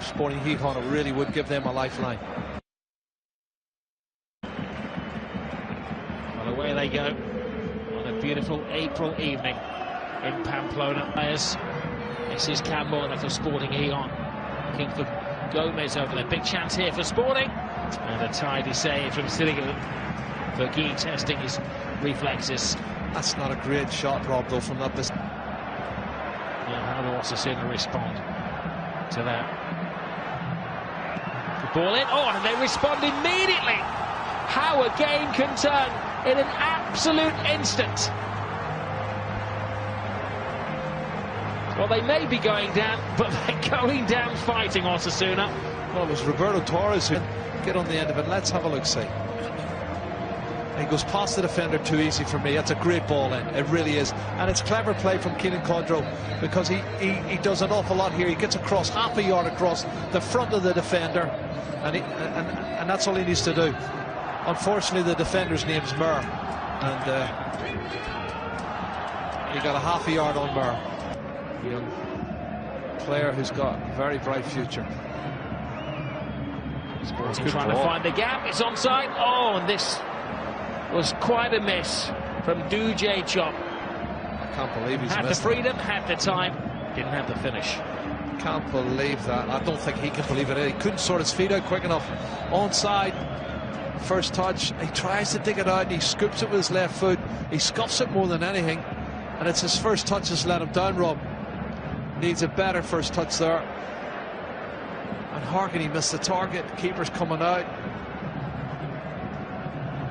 Sporting Gijón, it really would give them a lifeline. Well, away they go on a beautiful April evening in Pamplona. This is Campbell for Sporting Gijón. Looking for Gomez over there. Big chance here for Sporting. And a tidy save from Siligan. For Guy testing his reflexes. That's not a great shot, Rob, though, from that distance. Yeah, how do Osasuna respond to that? The ball in. Oh, and they respond immediately. How a game can turn in an absolute instant. Well, they may be going down, but they're going down fighting, Osasuna. Well, it was Roberto Torres who get on the end of it. Let's have a look, see. He goes past the defender too easy for me. That's a great ball in. It really is. And it's clever play from Keenan Condro because he does an awful lot here. He gets across half a yard across the front of the defender, and that's all he needs to do. Unfortunately, the defender's name's Murr, and he got a half a yard on Murr. Young player who's got a very bright future. Sporting trying to find the gap. It's onside. Oh, and this was quite a miss from Duje Chop. Can't believe he's had missed the freedom, had the time, didn't have the finish. Can't believe that. I don't think he can believe it. He couldn't sort his feet out quick enough. Onside, first touch. He tries to dig it out. He scoops it with his left foot. He scuffs it more than anything, and it's his first touch that's let him down. Rob needs a better first touch there. And Harkin, he missed the target. Keeper's coming out.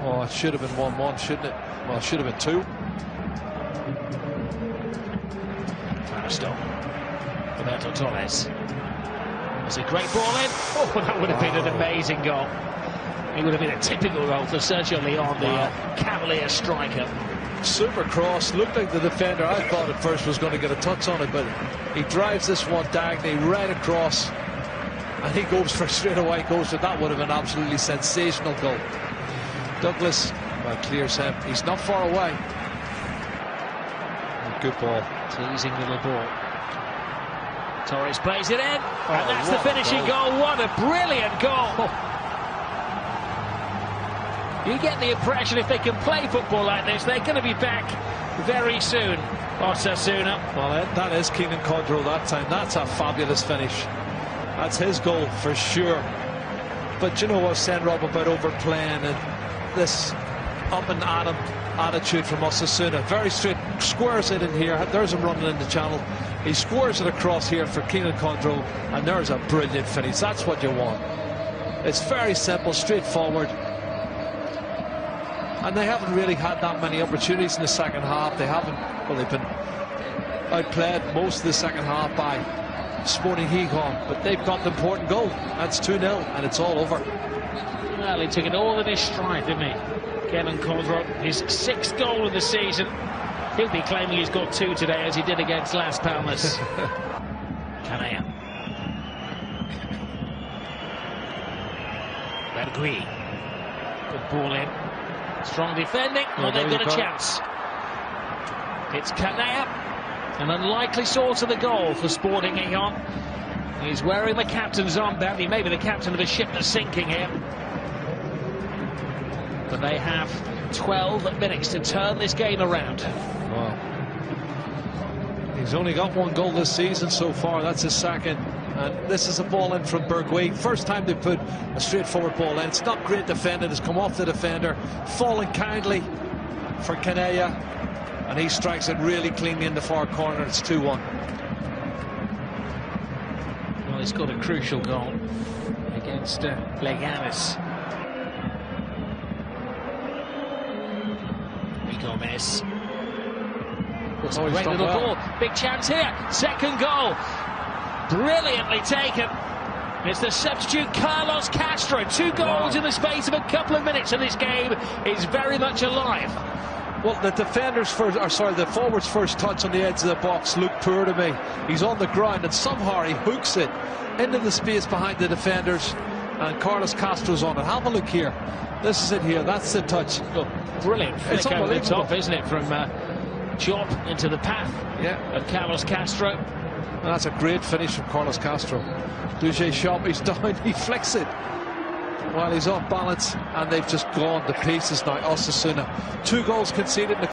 Oh, it should have been 1-1, shouldn't it? Well, it should have been 2. Stop. Roberto Torres. That's a great ball in. Oh, that would have been an amazing goal. It would have been a typical goal for Sergio Leon, the Cavalier striker. Super cross. Looked like the defender, I thought at first, was going to get a touch on it, but he drives this one diagonally right across, and he goes for straight away. Goes for that. Would have been an absolutely sensational goal. Douglas, well, clears him. He's not far away. Good ball. Teasing little ball. Torres plays it in, and that's the finishing goal. What a brilliant goal. You get the impression if they can play football like this, they're going to be back very soon. Osasuna. Well, that is Keenan Condro that time. That's a fabulous finish. That's his goal for sure. But you know what I was saying, Rob, about overplaying and this up and at him attitude from Osasuna. Very straight, squares it in here. There's him running in the channel. He squares it across here for Keenan Condro, and there's a brilliant finish. That's what you want. It's very simple, straightforward. And they haven't really had that many opportunities in the second half. They haven't, well, they've been outplayed most of the second half by Sporting Gijón, but they've got the important goal. That's 2-0, and it's all over. Well, he took it all in his stride, didn't he? Keenan Condro, his 6th goal of the season. He'll be claiming he's got 2 today, as he did against Las Palmas. Canea. Bergui. Good ball in. Strong defending. Well, they've got a chance. It's Canea. An unlikely source of the goal for Sporting Gijón. He's wearing the captain's armband. He may be the captain of a ship that's sinking here. But they have 12 minutes to turn this game around. Wow. He's only got 1 goal this season so far. That's his second. And this is a ball in from Bergui. First time they put a straightforward ball in. It's not great defending. It's come off the defender. Falling kindly for Canea. And he strikes it really cleanly in the far corner. It's 2-1. Well, he's got a crucial goal against Leganes. Gomez. That's a great little ball. Big chance here. Second goal. Brilliantly taken. It's the substitute Carlos Castro. 2 goals in the space of a couple of minutes, and this game is very much alive. Well, the the forward's first touch on the edge of the box looked poor to me. He's on the ground, and somehow he hooks it into the space behind the defenders, and Carlos Castro's on it. Have a look here. This is it here. That's the touch. Look, brilliant flick over the top, isn't it? From Chop into the path of Carlos Castro. And that's a great finish from Carlos Castro. Duche shot, he's down, he flicks it while he's off balance, and they've just gone to pieces now. Osasuna, 2 goals conceded in the